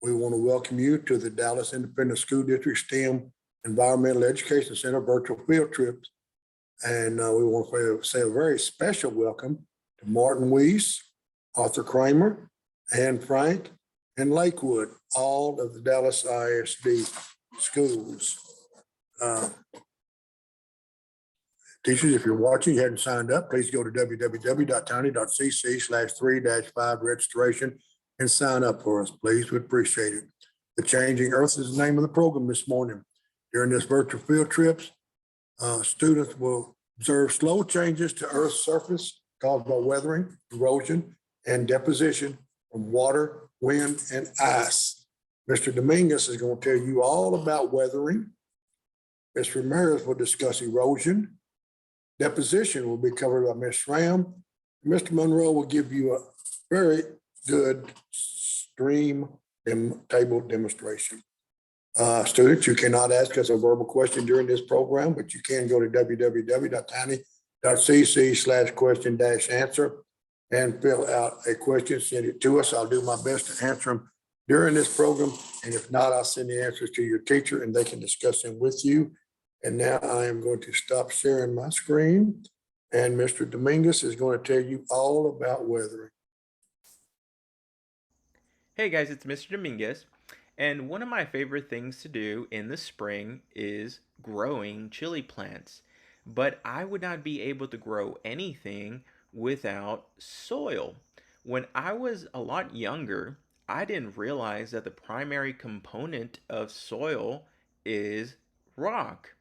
We want to welcome you to the Dallas Independent School District STEM Environmental Education Center virtual field trips. And we want to say a very special welcome to Martin Weiss, Arthur Kramer, Anne Frank, and Lakewood, all of the Dallas ISD schools. Teachers, if you're watching, you hadn't signed up, please go to www.tiny.cc/3-5 registration and sign up for us, please. We appreciate it. The Changing Earth is the name of the program this morning. During this virtual field trips, students will observe slow changes to Earth's surface caused by weathering, erosion, and deposition from water, wind, and ice. Mr. Dominguez is going to tell you all about weathering. Ms. Ramirez will discuss erosion. Deposition will be covered by Ms. Ram. Mr. Monroe will give you a very good stream table demonstration. Students, you cannot ask us a verbal question during this program, but you can go to www.tiny.cc/question-answer and fill out a question, send it to us. I'll do my best to answer them during this program. And if not, I'll send the answers to your teacher and they can discuss them with you. And now I am going to stop sharing my screen. And Mr. Dominguez is going to tell you all about weathering. Hey guys, it's Mr. Dominguez. And one of my favorite things to do in the spring is growing chili plants. But I would not be able to grow anything without soil. When I was a lot younger, I didn't realize that the primary component of soil is rock.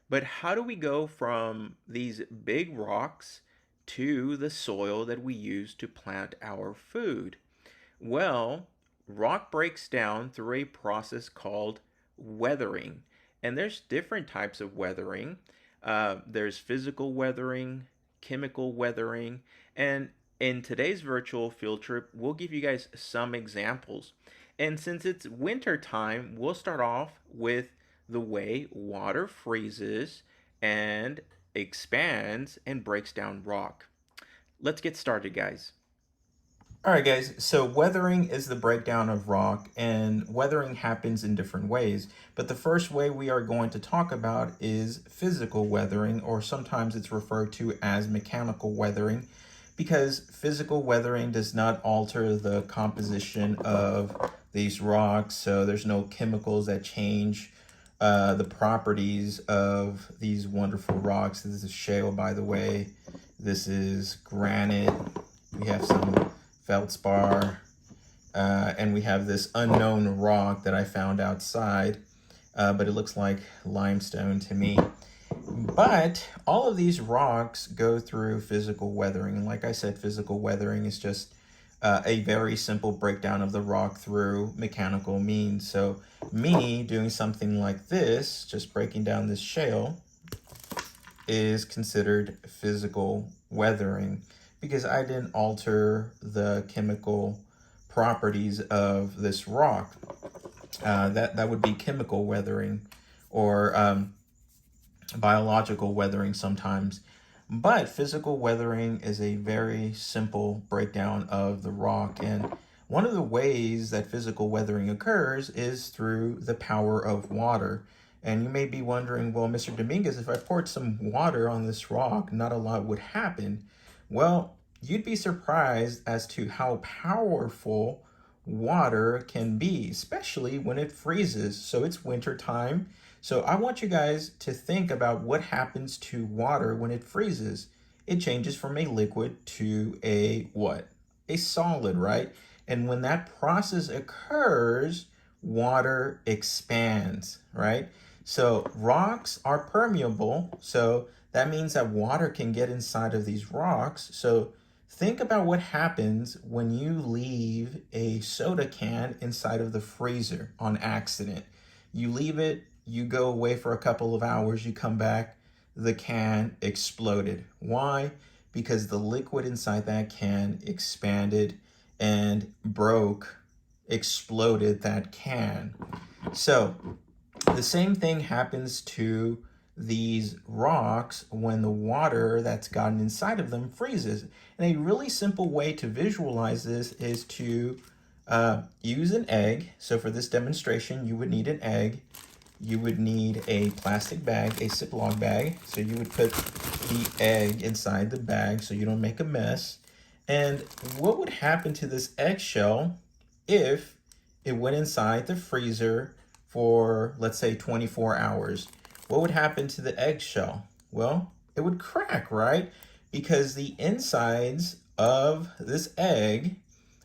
But how do we go from these big rocks to the soil that we use to plant our food? Well, rock breaks down through a process called weathering. And there's different types of weathering. There's physical weathering, chemical weathering, and in today's virtual field trip, we'll give you guys some examples. And since it's winter time, we'll start off with the way water freezes and expands and breaks down rock. Let's get started, guys. All right, guys. So weathering is the breakdown of rock, and weathering happens in different ways. But the first way we are going to talk about is physical weathering, or sometimes it's referred to as mechanical weathering, because physical weathering does not alter the composition of these rocks. So there's no chemicals that change the properties of these wonderful rocks. This is shale, by the way. This is granite. We have some feldspar, and we have this unknown rock that I found outside, but it looks like limestone to me. But all of these rocks go through physical weathering. And like I said, physical weathering is just a very simple breakdown of the rock through mechanical means. So me doing something like this, just breaking down this shale, is considered physical weathering because I didn't alter the chemical properties of this rock. That would be chemical weathering or biological weathering sometimes. But physical weathering is a very simple breakdown of the rock. And one of the ways that physical weathering occurs is through the power of water. And you may be wondering, well, Mr. Dominguez, if I poured some water on this rock, not a lot would happen. Well, you'd be surprised as to how powerful water can be, especially when it freezes. So it's winter time. So I want you guys to think about what happens to water when it freezes. It changes from a liquid to a what? A solid, right? And when that process occurs, water expands, right? So rocks are permeable. So that means that water can get inside of these rocks. So think about what happens when you leave a soda can inside of the freezer on accident. You leave it, you go away for a couple of hours, you come back, the can exploded. Why? Because the liquid inside that can expanded and exploded that can. So the same thing happens to these rocks when the water that's gotten inside of them freezes. And a really simple way to visualize this is to Use an egg. So for this demonstration, you would need an egg. You would need a plastic bag, a Ziploc bag. So you would put the egg inside the bag so you don't make a mess. And what would happen to this eggshell if it went inside the freezer for, let's say, 24 hours? What would happen to the eggshell? Well, it would crack, right? Because the insides of this egg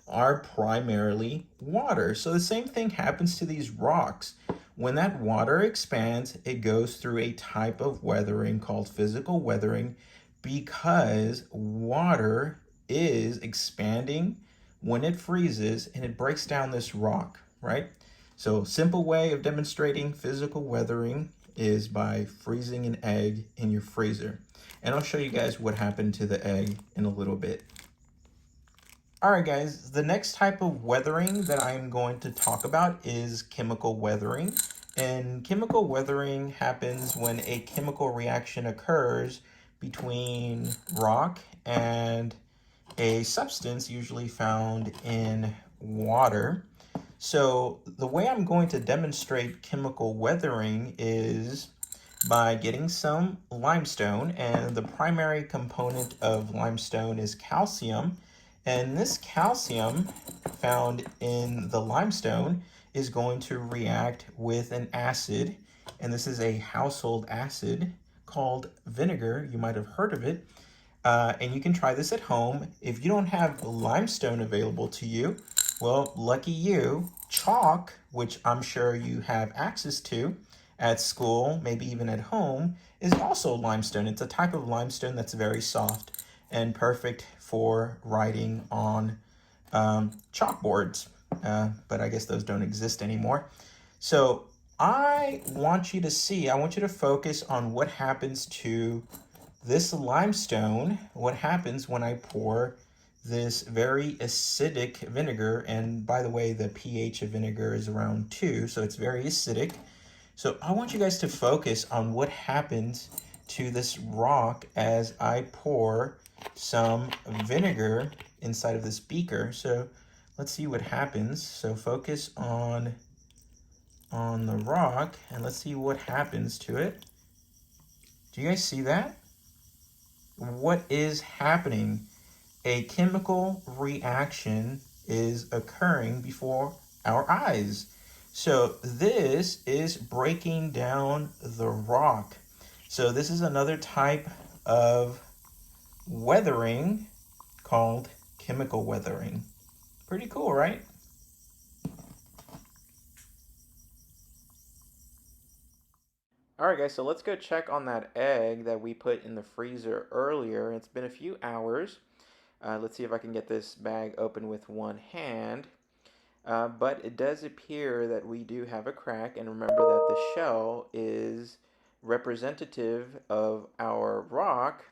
are primarily water. So the same thing happens to these rocks. When that water expands, it goes through a type of weathering called physical weathering because water is expanding when it freezes and it breaks down this rock, right? So simple way of demonstrating physical weathering is by freezing an egg in your freezer. And I'll show you guys what happened to the egg in a little bit. All right, guys, the next type of weathering that I'm going to talk about is chemical weathering. And chemical weathering happens when a chemical reaction occurs between rock and a substance usually found in water. So the way I'm going to demonstrate chemical weathering is by getting some limestone, and the primary component of limestone is calcium. And this calcium found in the limestone is going to react with an acid, and this is a household acid called vinegar. You might have heard of it. And you can try this at home. If you don't have limestone available to you, well, lucky you, chalk, which I'm sure you have access to at school, maybe even at home, is also limestone. It's a type of limestone that's very soft and perfect for writing on chalkboards. But I guess those don't exist anymore. So I want you to focus on what happens to this limestone, what happens when I pour this very acidic vinegar. And by the way, the pH of vinegar is around 2, so it's very acidic. So I want you guys to focus on what happens to this rock as I pour some vinegar inside of this beaker. So let's see what happens. So focus on the rock and let's see what happens to it. Do you guys see that? What is happening? A chemical reaction is occurring before our eyes. So this is breaking down the rock. So this is another type of weathering called chemical weathering. Pretty cool, right? All right, guys, so let's go check on that egg that we put in the freezer earlier. It's been a few hours. Let's see if I can get this bag open with one hand. But it does appear that we do have a crack, and remember that the shell is representative of our rock,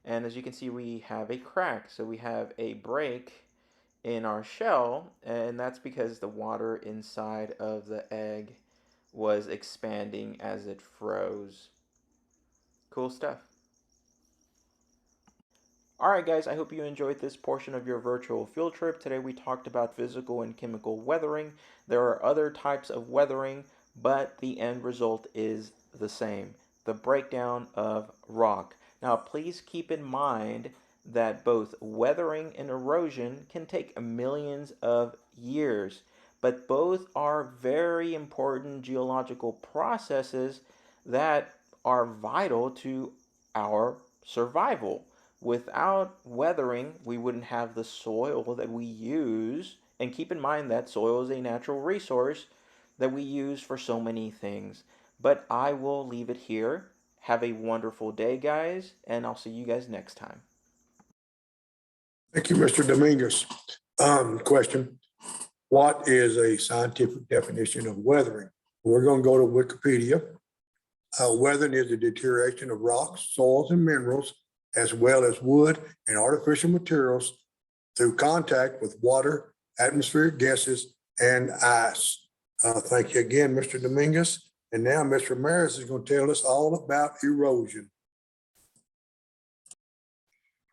and as you can see we have a crack, so we have a break in our shell, and that's because the water inside of the egg was expanding as it froze. Cool stuff. Alright guys, I hope you enjoyed this portion of your virtual field trip. Today we talked about physical and chemical weathering. There are other types of weathering, but the end result is the same. The breakdown of rock. Now please keep in mind that both weathering and erosion can take millions of years, but both are very important geological processes that are vital to our survival. Without weathering, we wouldn't have the soil that we use. And keep in mind that soil is a natural resource that we use for so many things. But I will leave it here. Have a wonderful day, guys, and I'll see you guys next time. Thank you, Mr. Dominguez. Question, what is a scientific definition of weathering? We're going to go to Wikipedia. Weathering is the deterioration of rocks, soils, and minerals, as well as wood and artificial materials through contact with water, atmospheric gases, and ice. Thank you again, Mr. Dominguez. And now Mr. Ramirez is going to tell us all about erosion.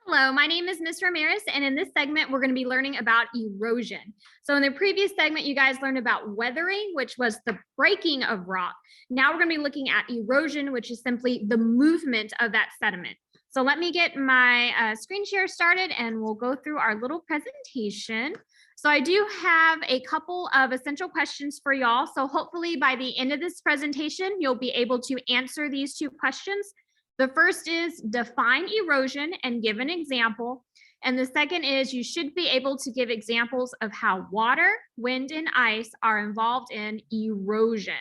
Hello, my name is Ms. Ramirez, and in this segment, we're going to be learning about erosion. So in the previous segment, you guys learned about weathering, which was the breaking of rock. Now we're going to be looking at erosion, which is simply the movement of that sediment. So let me get my screen share started and we'll go through our little presentation. So I do have a couple of essential questions for y'all. So hopefully by the end of this presentation, you'll be able to answer these two questions. The first is define erosion and give an example. And the second is you should be able to give examples of how water, wind, and ice are involved in erosion.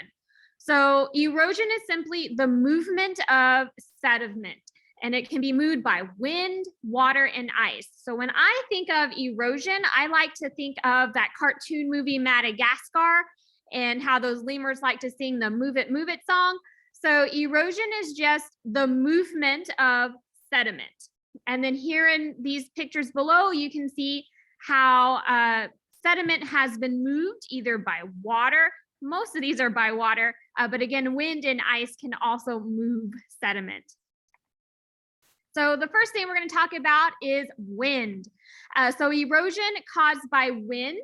So erosion is simply the movement of sediment, and it can be moved by wind, water, and ice. So when I think of erosion, I like to think of that cartoon movie Madagascar and how those lemurs like to sing the Move It song. So erosion is just the movement of sediment. And then here in these pictures below, you can see how sediment has been moved either by water. Most of these are by water, but again, wind and ice can also move sediment. So the first thing we're going to talk about is wind. So erosion caused by wind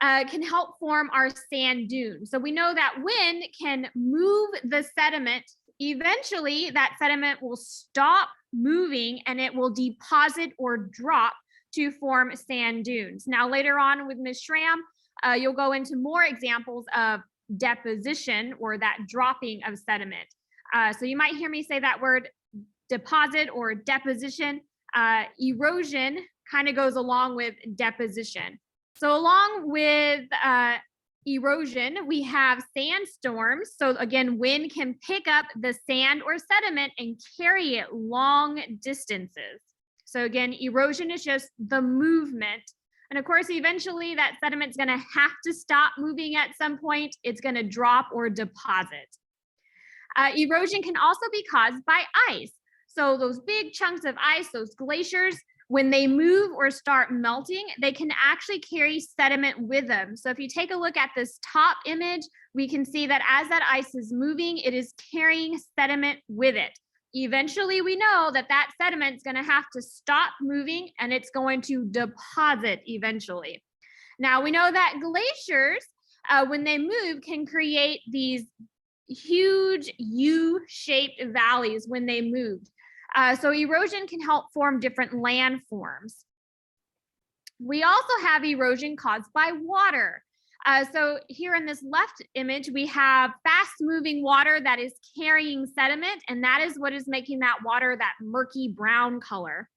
can help form our sand dunes. So we know that wind can move the sediment. Eventually, that sediment will stop moving and it will deposit or drop to form sand dunes. Now, later on with Ms. Schramm, you'll go into more examples of deposition or that dropping of sediment. So you might hear me say that word deposit or deposition. Erosion kind of goes along with deposition. So along with erosion, we have sandstorms. So again, wind can pick up the sand or sediment and carry it long distances. So again, erosion is just the movement. And of course, eventually that sediment's going to have to stop moving at some point. It's going to drop or deposit. Erosion can also be caused by ice. So those big chunks of ice, those glaciers, when they move or start melting, they can actually carry sediment with them. So if you take a look at this top image, we can see that as that ice is moving, it is carrying sediment with it. Eventually, we know that that sediment is going to have to stop moving and it's going to deposit eventually. Now, we know that glaciers, when they move, can create these huge U-shaped valleys when they move. So erosion can help form different landforms. We also have erosion caused by water. So here in this left image, we have fast moving water that is carrying sediment, and that is what is making that water that murky brown color.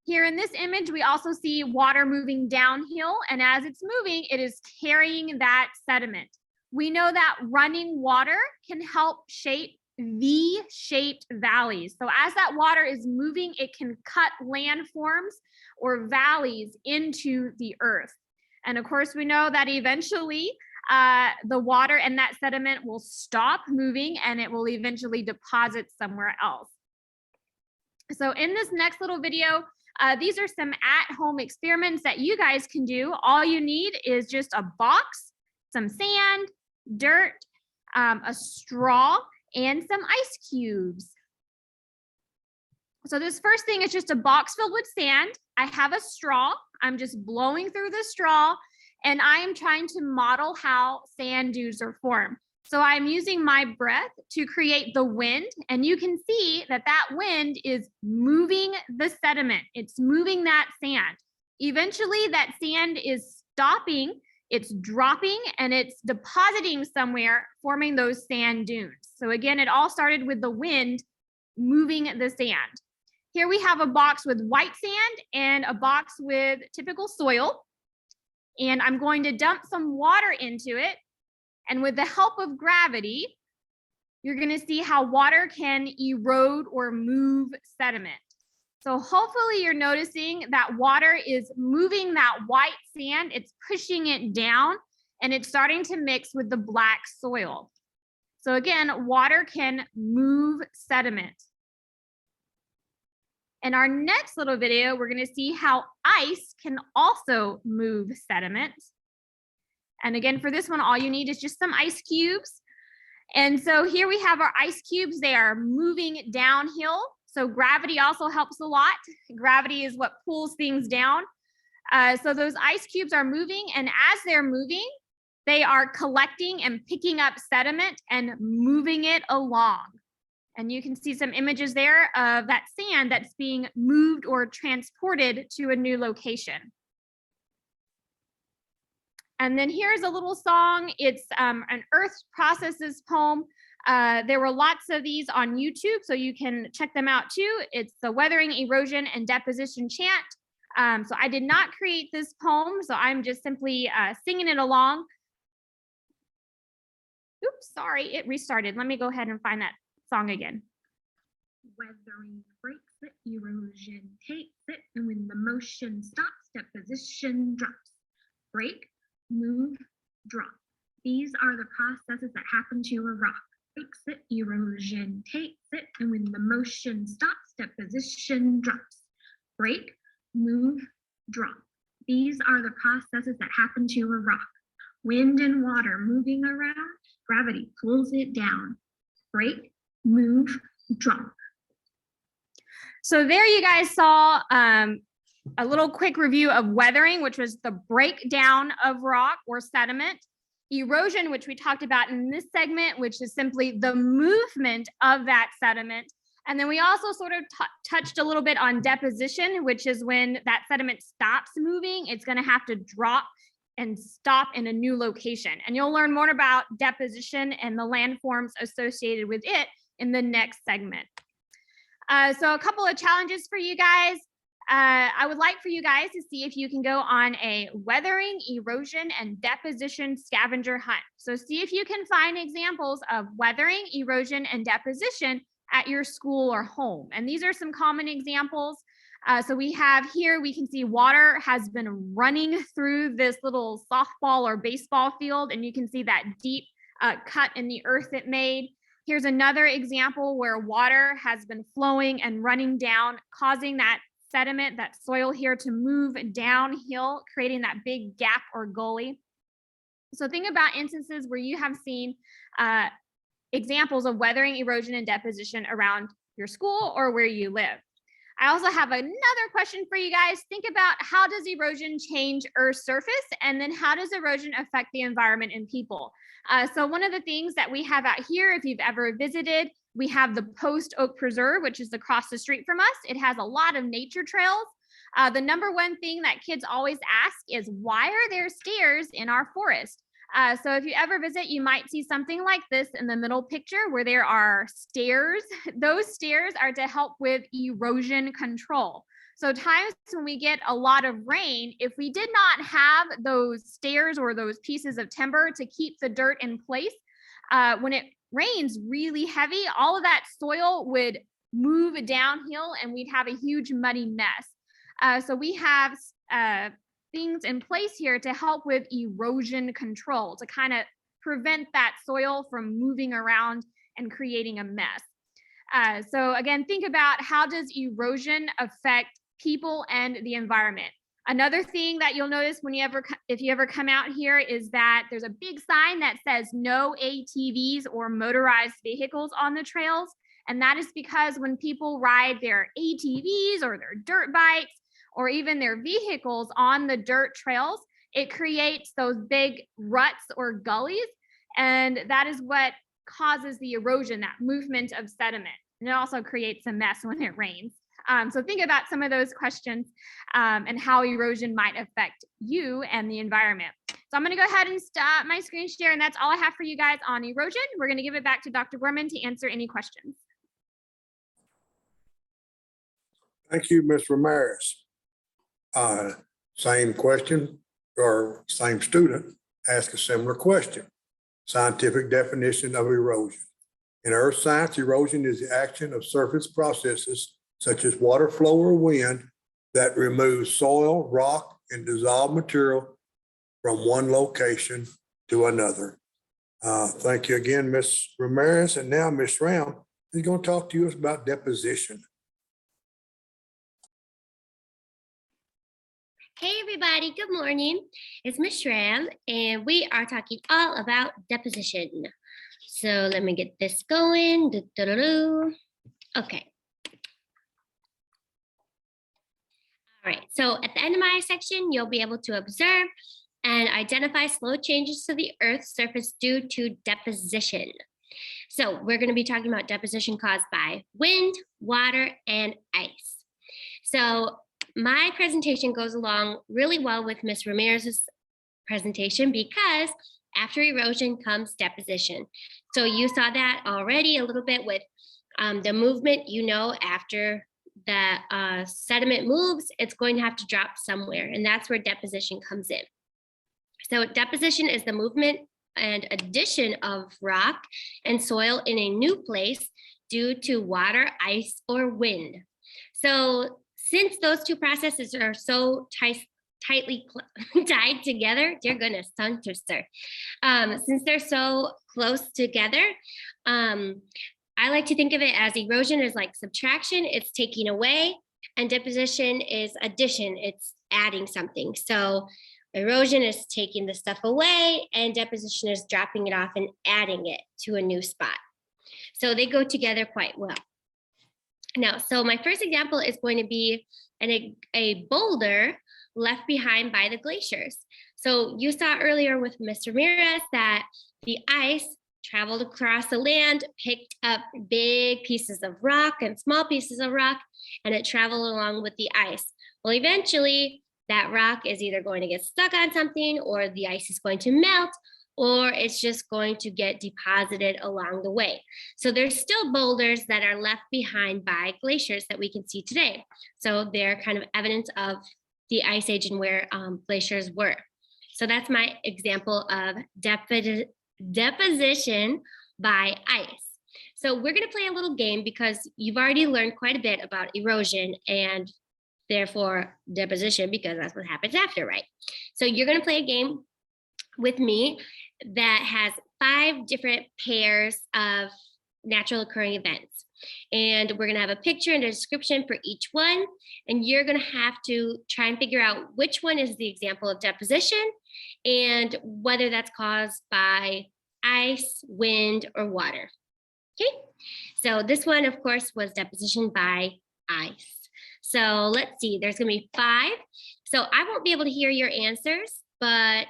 Here in this image, we also see water moving downhill, and as it's moving, it is carrying that sediment. We know that running water can help shape V-shaped valleys. So as that water is moving, it can cut landforms or valleys into the earth. And of course, we know that eventually the water and that sediment will stop moving and it will eventually deposit somewhere else. So in this next little video, these are some at-home experiments that you guys can do. All you need is just a box, some sand, dirt, a straw, and some ice cubes. So this first thing is just a box filled with sand. I have a straw. I'm just blowing through the straw, and I am trying to model how sand dunes are formed. So I'm using my breath to create the wind, and you can see that that wind is moving the sediment. It's moving that sand. Eventually, that sand is stopping, it's dropping, and it's depositing somewhere, forming those sand dunes. So again, it all started with the wind moving the sand. Here we have a box with white sand and a box with typical soil. And I'm going to dump some water into it. And with the help of gravity, you're going to see how water can erode or move sediment. So hopefully you're noticing that water is moving that white sand, it's pushing it down, and it's starting to mix with the black soil. So again, water can move sediment. In our next little video, we're going to see how ice can also move sediment. And again, for this one, all you need is just some ice cubes. And so here we have our ice cubes. They are moving downhill. So gravity also helps a lot. Gravity is what pulls things down. So those ice cubes are moving, and as they're moving, they are collecting and picking up sediment and moving it along. And you can see some images there of that sand that's being moved or transported to a new location. And then here's a little song. It's an Earth Processes poem. There were lots of these on YouTube, so you can check them out too. It's the Weathering, Erosion, and Deposition chant. So I did not create this poem, so I'm just simply singing it along. Oops, sorry, it restarted. Let me go ahead and find that song again. Weathering breaks it, erosion takes it, and when the motion stops, deposition drops. Break, move, drop. These are the processes that happen to a rock. Breaks it, erosion takes it, and when the motion stops, deposition drops. Break, move, drop. These are the processes that happen to a rock. Wind and water moving around, gravity pulls it down. Break, move, drop. So there you guys saw a little quick review of weathering, which was the breakdown of rock or sediment. Erosion, which we talked about in this segment, which is simply the movement of that sediment. And then we also sort of touched a little bit on deposition, which is when that sediment stops moving, it's going to have to drop and stop in a new location. And you'll learn more about deposition and the landforms associated with it in the next segment. So a couple of challenges for you guys. I would like for you guys to see if you can go on a weathering, erosion, and deposition scavenger hunt. So see if you can find examples of weathering, erosion, and deposition at your school or home. And these are some common examples. So we have here, we can see water has been running through this little softball or baseball field, and you can see that deep cut in the earth it made. Here's another example where water has been flowing and running down, causing that sediment, that soil here to move downhill, creating that big gap or gully. So think about instances where you have seen examples of weathering, erosion, and deposition around your school or where you live. I also have another question for you guys. Think about, how does erosion change Earth's surface? And then how does erosion affect the environment and people? So one of the things that we have out here, if you've ever visited, we have the Post Oak Preserve, which is across the street from us. It has a lot of nature trails. The number one thing that kids always ask is, why are there stairs in our forest? So if you ever visit, you might see something like this in the middle picture where there are stairs. Those stairs are to help with erosion control. So times when we get a lot of rain, if we did not have those stairs or those pieces of timber to keep the dirt in place, when it rains really heavy, all of that soil would move downhill and we'd have a huge muddy mess. So we have things in place here to help with erosion control, to kind of prevent that soil from moving around and creating a mess. So again, think about, how does erosion affect people and the environment? Another thing that you'll notice if you ever come out here is that there's a big sign that says no ATVs or motorized vehicles on the trails. And that is because when people ride their ATVs or their dirt bikes, or even their vehicles on the dirt trails, it creates those big ruts or gullies. And that is what causes the erosion, that movement of sediment. And it also creates a mess when it rains. So think about some of those questions and how erosion might affect you and the environment. So I'm gonna go ahead and stop my screen share, and that's all I have for you guys on erosion. We're gonna give it back to Dr. Gorman to answer any questions. Thank you, Ms. Ramirez. Same question or same student asked a similar question. Scientific definition of erosion. In earth science, erosion is the action of surface processes such as water flow or wind that remove soil, rock, and dissolved material from one location to another. Thank you again, Ms. Ramirez. And now Ms. Ram is going to talk to us about deposition. Hey everybody, good morning. It's Miss Ram and we are talking all about deposition. So let me get this going. Okay. All right, so at the end of my section, you'll be able to observe and identify slow changes to the Earth's surface due to deposition. So we're going to be talking about deposition caused by wind, water, and ice. So my presentation goes along really well with Ms. Ramirez's presentation because after erosion comes deposition. So you saw that already a little bit with the movement. You know, after the sediment moves, it's going to have to drop somewhere, and that's where deposition comes in. So deposition is the movement and addition of rock and soil in a new place due to water, ice, or wind. So since those two processes are so tightly tied together, dear goodness, tongue twister. Since they're so close together, I like to think of it as erosion is like subtraction, it's taking away, and deposition is addition, it's adding something. So erosion is taking the stuff away, and deposition is dropping it off and adding it to a new spot. So they go together quite well. Now, so my first example is going to be a boulder left behind by the glaciers. So you saw earlier with Mr. Ramirez that the ice traveled across the land, picked up big pieces of rock and small pieces of rock, and it traveled along with the ice. Well, eventually that rock is either going to get stuck on something, or the ice is going to melt, or it's just going to get deposited along the way. So there's still boulders that are left behind by glaciers that we can see today. So they're kind of evidence of the ice age and where glaciers were. So that's my example of deposition by ice. So we're going to play a little game because you've already learned quite a bit about erosion and therefore deposition, because that's what happens after, right? So you're going to play a game with me that has 5 different pairs of natural occurring events. And we're going to have a picture and a description for each one. And you're going to have to try and figure out which one is the example of deposition and whether that's caused by ice, wind, or water. Okay, so this one, of course, was deposition by ice. So let's see, there's going to be 5. So I won't be able to hear your answers, but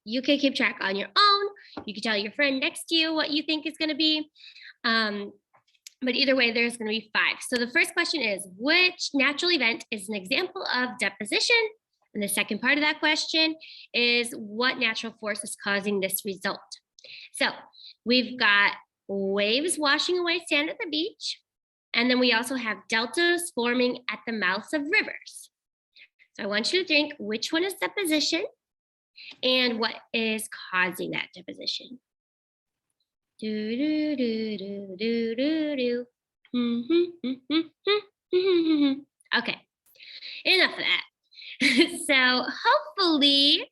you can keep track on your own. You can tell your friend next to you what you think is going to be. But either way, there's going to be 5. So the first question is, which natural event is an example of deposition? And the second part of that question is, what natural force is causing this result? So we've got waves washing away sand at the beach. And then we also have deltas forming at the mouths of rivers. So I want you to think which one is deposition and what is causing that deposition. Do, do, do, do, do, do, do. Okay, enough of that. So hopefully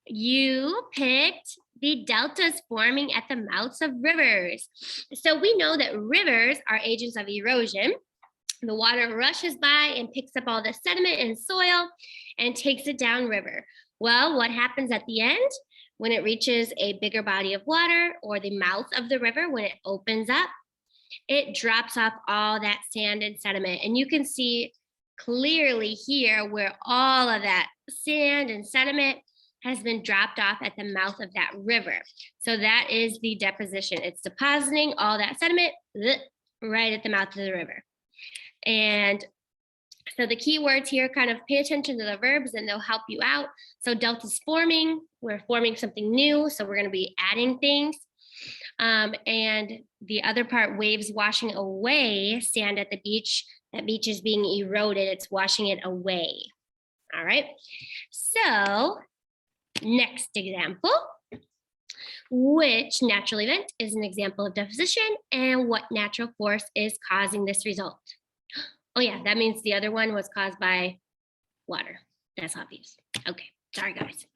you picked the deltas forming at the mouths of rivers. So we know that rivers are agents of erosion. The water rushes by and picks up all the sediment and soil and takes it downriver. Well, what happens at the end? When it reaches a bigger body of water or the mouth of the river, when it opens up, it drops off all that sand and sediment. And you can see clearly here where all of that sand and sediment has been dropped off at the mouth of that river. So that is the deposition. It's depositing all that sediment right at the mouth of the river. And so the key words here, kind of pay attention to the verbs and they'll help you out. So delta's forming, we're forming something new. So we're going to be adding things. And the other part, waves washing away sand at the beach. That beach is being eroded. It's washing it away. All right. So next example, which natural event is an example of deposition and what natural force is causing this result? Oh yeah, that means the other one was caused by water. That's obvious. Okay, sorry guys.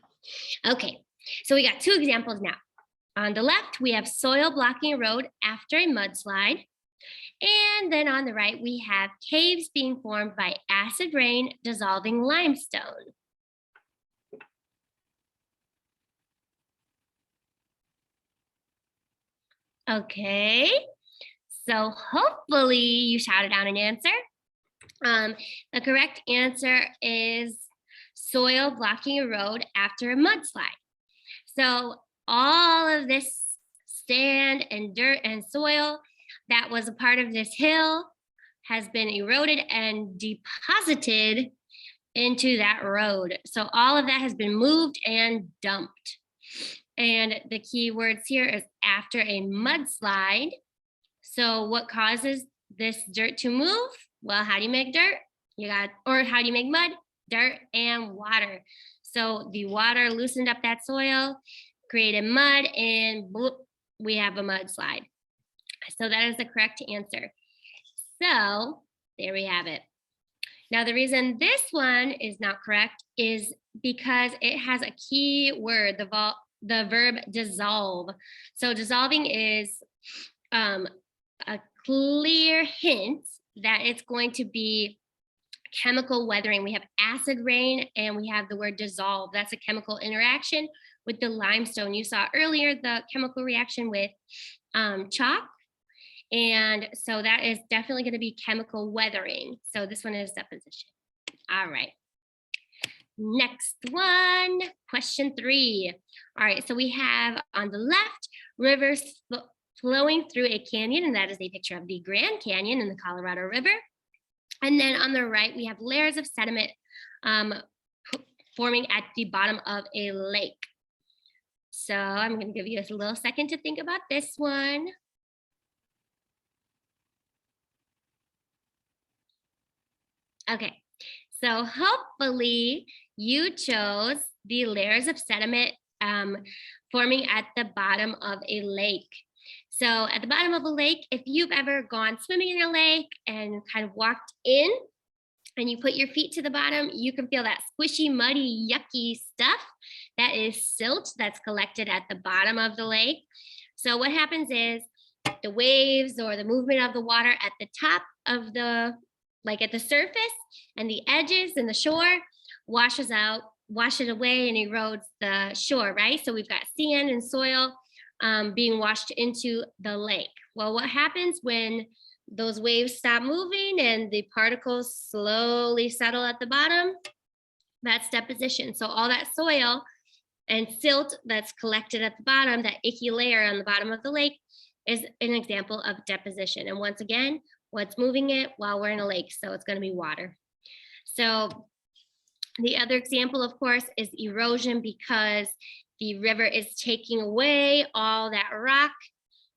Okay, so we got 2 examples now. On the left, we have soil blocking a road after a mudslide. And then on the right, we have caves being formed by acid rain dissolving limestone. Okay, so hopefully you shouted out an answer. The correct answer is soil blocking a road after a mudslide. So all of this sand and dirt and soil that was a part of this hill has been eroded and deposited into that road. So all of that has been moved and dumped. And the key words here is after a mudslide. So what causes this dirt to move? Well, how do you make dirt? Or how do you make mud? Dirt and water. So the water loosened up that soil, created mud, and bloop, we have a mudslide. So that is the correct answer. So there we have it. Now, the reason this one is not correct is because it has a key word, the verb dissolve. So dissolving is a clear hint that it's going to be chemical weathering. We have acid rain and we have the word dissolve. That's a chemical interaction with the limestone. You saw earlier the chemical reaction with chalk. And so that is definitely going to be chemical weathering. So this one is deposition. All right. Next one, question 3. All right, so we have on the left, rivers flowing through a canyon, and that is a picture of the Grand Canyon in the Colorado River. And then on the right, we have layers of sediment forming at the bottom of a lake. So I'm going to give you a little second to think about this one. Okay, so hopefully you chose the layers of sediment forming at the bottom of a lake. So at the bottom of a lake, if you've ever gone swimming in a lake and kind of walked in and you put your feet to the bottom, you can feel that squishy, muddy, yucky stuff. That is silt that's collected at the bottom of the lake. So what happens is the waves or the movement of the water at the top of the, like at the surface and the edges and the shore washes it away and erodes the shore, right? So we've got sand and soil being washed into the lake. Well, what happens when those waves stop moving and the particles slowly settle at the bottom? That's deposition. So all that soil and silt that's collected at the bottom, that icky layer on the bottom of the lake, is an example of deposition. And once again, what's moving it? Well, we're in a lake, so it's going to be water. So the other example, of course, is erosion, because the river is taking away all that rock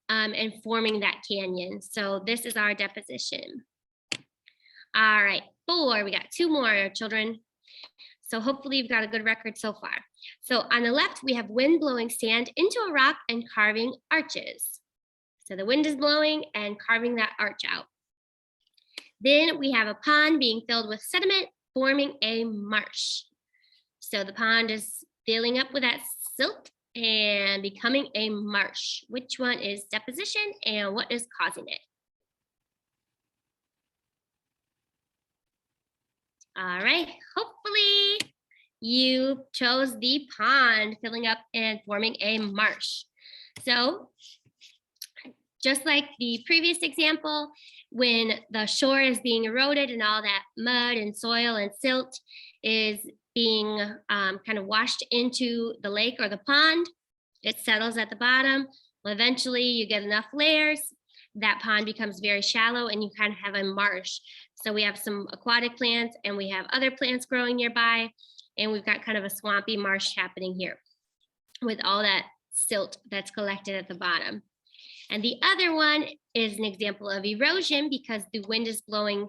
and forming that canyon. So this is our deposition. All right, 4, we got 2 more, children. So hopefully you've got a good record so far. So on the left, we have wind blowing sand into a rock and carving arches. So the wind is blowing and carving that arch out. Then we have a pond being filled with sediment, forming a marsh. So the pond is filling up with that silt and becoming a marsh. Which one is deposition and what is causing it? All right, hopefully you chose the pond filling up and forming a marsh. So just like the previous example, when the shore is being eroded and all that mud and soil and silt is being kind of washed into the lake or the pond, it settles at the bottom. Well, eventually you get enough layers, that pond becomes very shallow and you kind of have a marsh. So we have some aquatic plants and we have other plants growing nearby, and we've got kind of a swampy marsh happening here with all that silt that's collected at the bottom. And the other one is an example of erosion, because the wind is blowing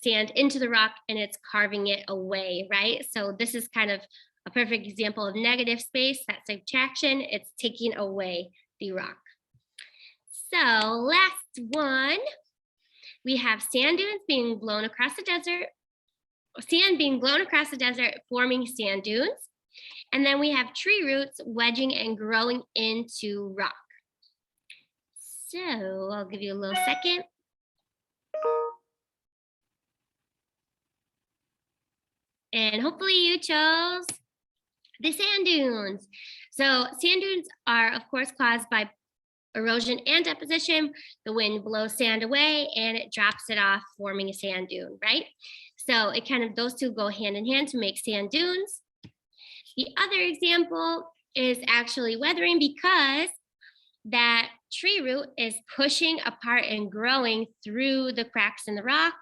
sand into the rock and it's carving it away, right? So this is kind of a perfect example of negative space, that subtraction. It's taking away the rock. So last one, we have sand dunes being blown across the desert, sand being blown across the desert, forming sand dunes. And then we have tree roots wedging and growing into rock. So I'll give you a little second. And hopefully you chose the sand dunes. So sand dunes are, of course, caused by erosion and deposition, the wind blows sand away and it drops it off, forming a sand dune, right? So it kind of, those two go hand in hand to make sand dunes. The other example is actually weathering, because that tree root is pushing apart and growing through the cracks in the rock,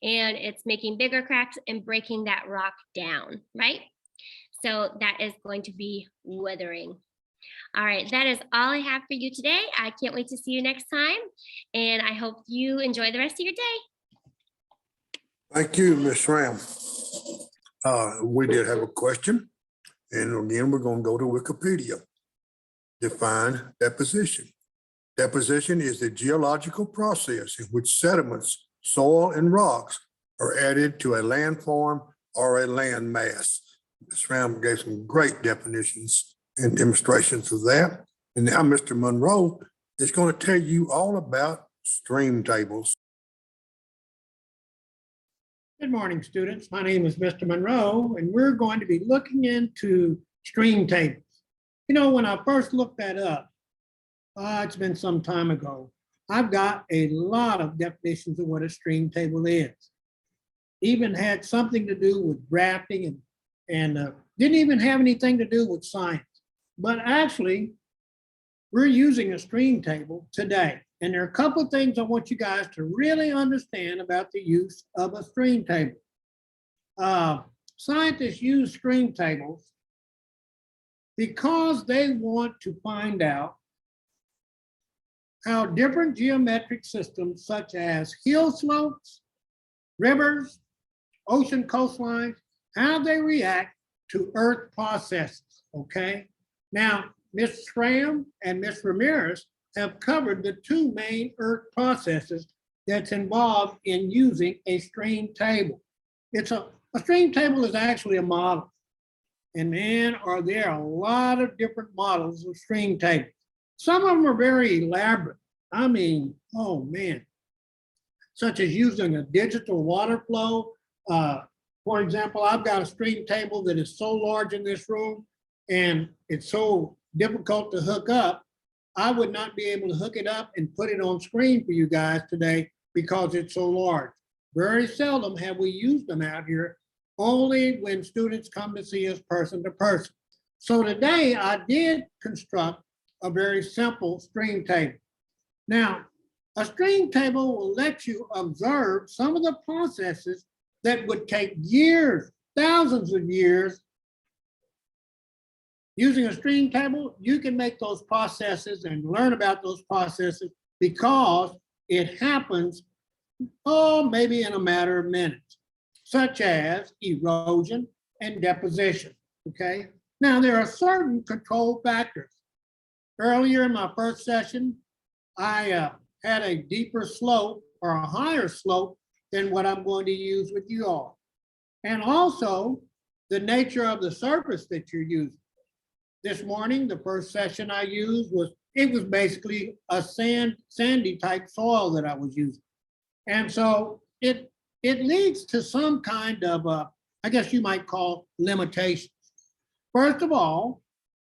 and it's making bigger cracks and breaking that rock down, right? So that is going to be weathering. All right, that is all I have for you today. I can't wait to see you next time, and I hope you enjoy the rest of your day. Thank you, Ms. Ram. We did have a question. And again, we're going to go to Wikipedia. Define deposition. Deposition is the geological process in which sediments, soil, and rocks are added to a landform or a land mass. Ms. Ram gave some great definitions and demonstrations of that. And now Mr. Monroe is going to tell you all about stream tables. Good morning, students. My name is Mr. Monroe, and we're going to be looking into stream tables. You know, when I first looked that up, it's been some time ago, I've got a lot of definitions of what a stream table is. Even had something to do with drafting and didn't even have anything to do with science. But actually, we're using a stream table today. And there are a couple of things I want you guys to really understand about the use of a stream table. Scientists use stream tables because they want to find out how different geometric systems such as hill slopes, rivers, ocean coastlines, how they react to earth processes, okay? Now, Ms. Schramm and Ms. Ramirez have covered the two main earth processes that's involved in using a stream table. A stream table is actually a model. And man, are there a lot of different models of stream tables. Some of them are very elaborate. I mean, oh man, such as using a digital water flow. For example, I've got a stream table that is so large in this room and it's so difficult to hook up, I would not be able to hook it up and put it on screen for you guys today because it's so large. Very seldom have we used them out here, only when students come to see us person to person. So today I did construct a very simple stream table. Now, a stream table will let you observe some of the processes that would take years, thousands of years. Using a stream table, you can make those processes and learn about those processes because it happens, maybe in a matter of minutes, such as erosion and deposition, okay? Now, there are certain control factors. Earlier in my first session, I had a deeper slope or a higher slope than what I'm going to use with you all. And also the nature of the surface that you're using. This morning, the first session I used was basically a sandy type soil that I was using. And so it leads to some kind of, I guess you might call limitations. First of all,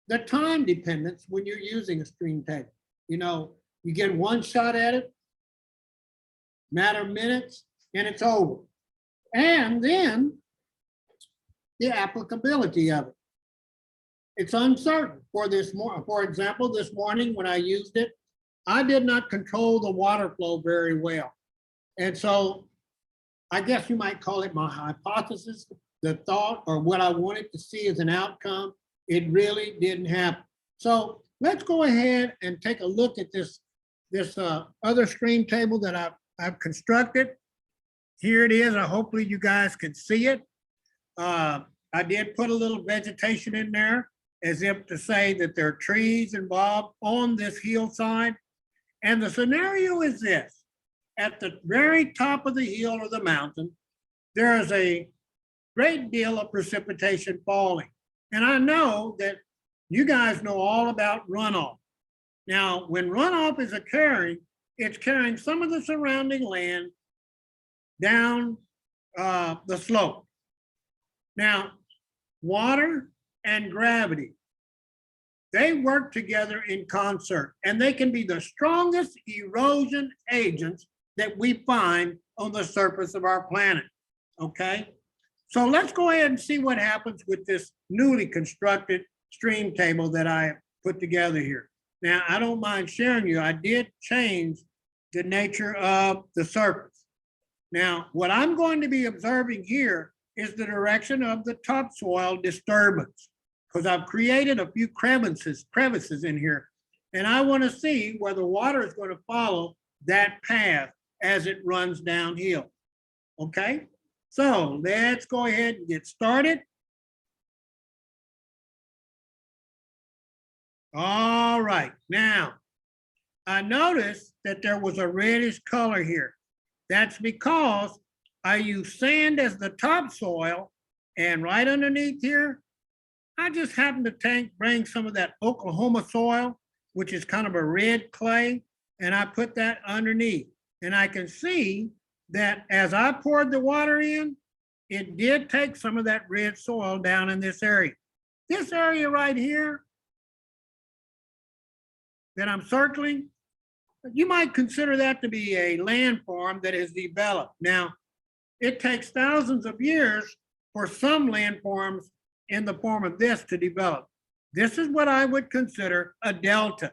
the time dependence when you're using a stream table. You know, you get one shot at it, matter of minutes, and it's over. And then the applicability of it. It's uncertain. For example, this morning when I used it, I did not control the water flow very well. And so I guess you might call it my hypothesis, the thought, or what I wanted to see as an outcome. It really didn't happen. So let's go ahead and take a look at this other stream table that I've constructed. Here it is. Hopefully you guys can see it. I did put a little vegetation in there as if to say that there are trees involved on this hillside. And the scenario is this: at the very top of the hill or the mountain, there is a great deal of precipitation falling. And I know that you guys know all about runoff. Now, when runoff is occurring, it's carrying some of the surrounding land down the slope. Now, water and gravity, they work together in concert, and they can be the strongest erosion agents that we find on the surface of our planet, okay? So let's go ahead and see what happens with this newly constructed stream table that I put together here. Now, I don't mind sharing you, I did change the nature of the surface. Now, what I'm going to be observing here is the direction of the topsoil disturbance, because I've created a few crevices in here, and I want to see where the water is going to follow that path as it runs downhill. Okay, so let's go ahead and get started. All right, now I noticed that there was a reddish color here. That's because I use sand as the topsoil, and right underneath here, I just happened to bring some of that Oklahoma soil, which is kind of a red clay, and I put that underneath. And I can see that as I poured the water in, it did take some of that red soil down in this area. This area right here that I'm circling, you might consider that to be a landform that is developed. Now, it takes thousands of years for some landforms in the form of this to develop. This is what I would consider a delta,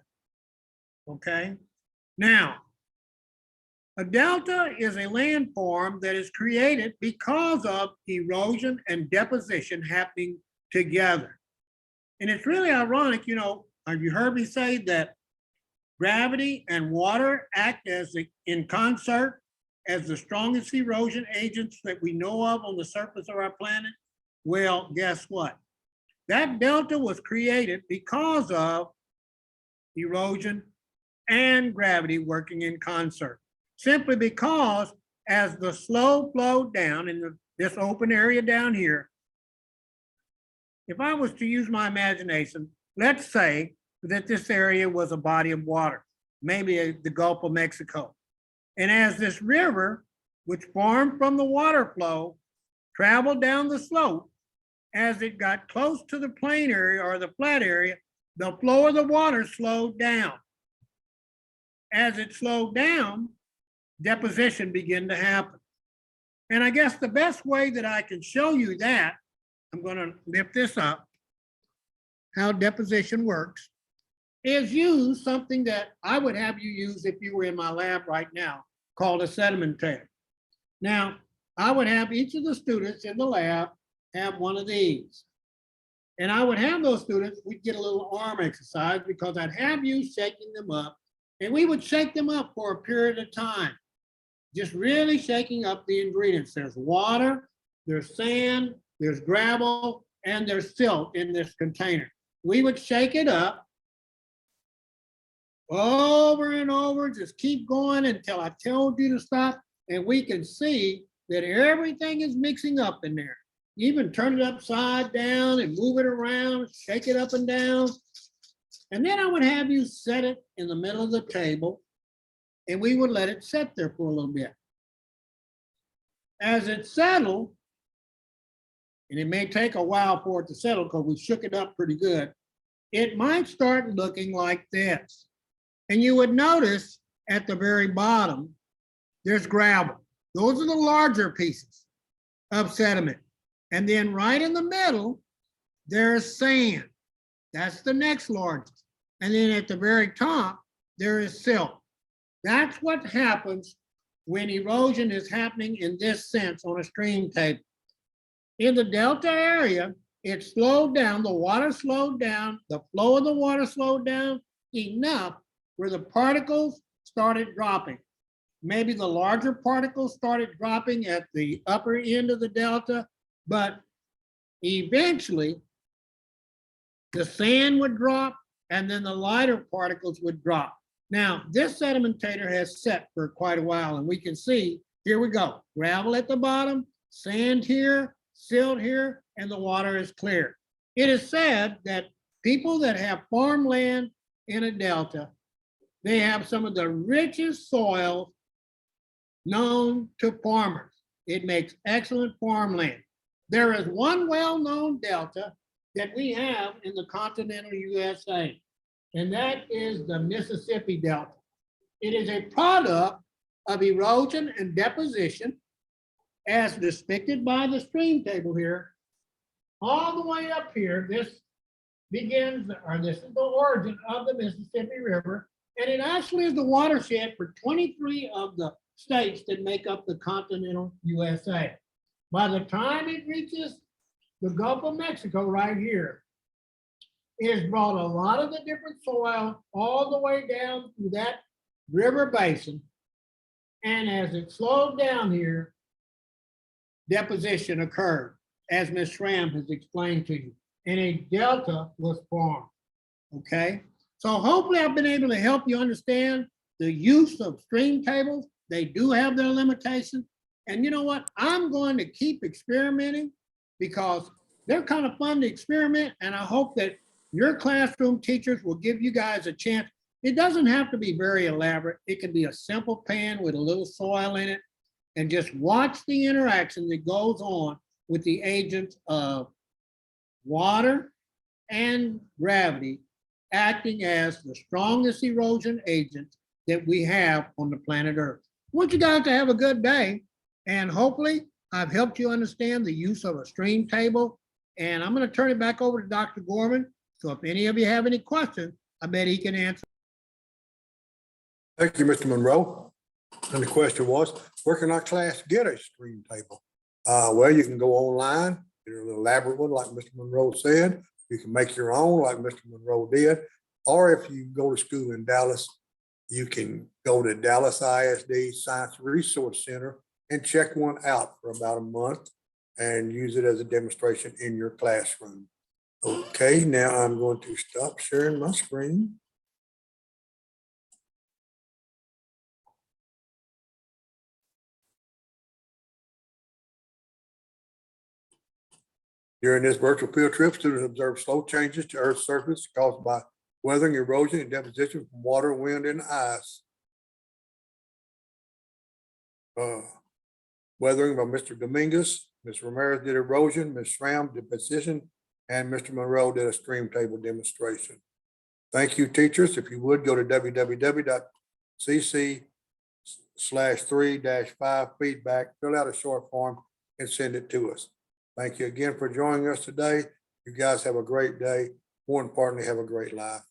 okay? Now, a delta is a landform that is created because of erosion and deposition happening together. And it's really ironic, you know, have you heard me say that gravity and water act as in concert as the strongest erosion agents that we know of on the surface of our planet? Well, guess what? That delta was created because of erosion and gravity working in concert. Simply because as the slope flowed down in this open area down here, if I was to use my imagination, let's say that this area was a body of water, maybe the Gulf of Mexico. And as this river, which formed from the water flow, traveled down the slope, as it got close to the plain area or the flat area, the flow of the water slowed down. As it slowed down, deposition began to happen. And I guess the best way that I can show you that, I'm going to lift this up, how deposition works, is use something that I would have you use if you were in my lab right now, called a sedimentator. Now, I would have each of the students in the lab have one of these. And I would have those students, we'd get a little arm exercise because I'd have you shaking them up, and we would shake them up for a period of time, just really shaking up the ingredients. There's water, there's sand, there's gravel, and there's silt in this container. We would shake it up over and over, just keep going until I told you to stop, and we can see that everything is mixing up in there. Even turn it upside down and move it around, shake it up and down. And then I would have you set it in the middle of the table, and we would let it sit there for a little bit. As it settled, and it may take a while for it to settle because we shook it up pretty good, it might start looking like this. And you would notice at the very bottom, there's gravel. Those are the larger pieces of sediment. And then right in the middle, there's sand. That's the next largest. And then at the very top, there is silt. That's what happens when erosion is happening in this sense on a stream table. In the delta area, it slowed down, the water slowed down, the flow of the water slowed down enough where the particles started dropping. Maybe the larger particles started dropping at the upper end of the delta, but eventually the sand would drop and then the lighter particles would drop. Now, this sedimentator has set for quite a while, and we can see, here we go, gravel at the bottom, sand here, silt here, and the water is clear. It is said that people that have farmland in a delta, they have some of the richest soil known to farmers. It makes excellent farmland. There is one well-known delta that we have in the continental USA, and that is the Mississippi Delta. It is a product of erosion and deposition as depicted by the stream table here. All the way up here, this begins, or this is the origin of the Mississippi River, and it actually is the watershed for 23 of the states that make up the continental USA. By the time it reaches the Gulf of Mexico right here, it has brought a lot of the different soil all the way down through that river basin. And as it slowed down here, deposition occurred, as Ms. Schramm has explained to you, and a delta was formed, okay? So hopefully I've been able to help you understand the use of stream tables. They do have their limitations. And you know what? I'm going to keep experimenting because they're kind of fun to experiment, and I hope that your classroom teachers will give you guys a chance. It doesn't have to be very elaborate. It can be a simple pan with a little soil in it, and just watch the interaction that goes on with the agents of water and gravity acting as the strongest erosion agents that we have on the planet Earth. I want you guys to have a good day, and hopefully I've helped you understand the use of a stream table. And I'm going to turn it back over to Dr. Gorman. So if any of you have any questions, I bet he can answer. Thank you, Mr. Monroe. And the question was, where can our class get a stream table? Well, you can go online, get a little elaborate one like Mr. Monroe said. You can make your own like Mr. Monroe did. Or if you go to school in Dallas, you can go to Dallas ISD Science Resource Center and check one out for about a month and use it as a demonstration in your classroom. Okay, now I'm going to stop sharing my screen. During this virtual field trip, students observe slow changes to Earth's surface caused by weathering, erosion, and deposition from water, wind, and ice. Weathering by Mr. Dominguez, Ms. Ramirez did erosion, Ms. Schramm did deposition, and Mr. Monroe did a stream table demonstration. Thank you, teachers. If you would, go to www.cc/3-5 feedback, fill out a short form, and send it to us. Thank you again for joining us today. You guys have a great day. More importantly, have a great life.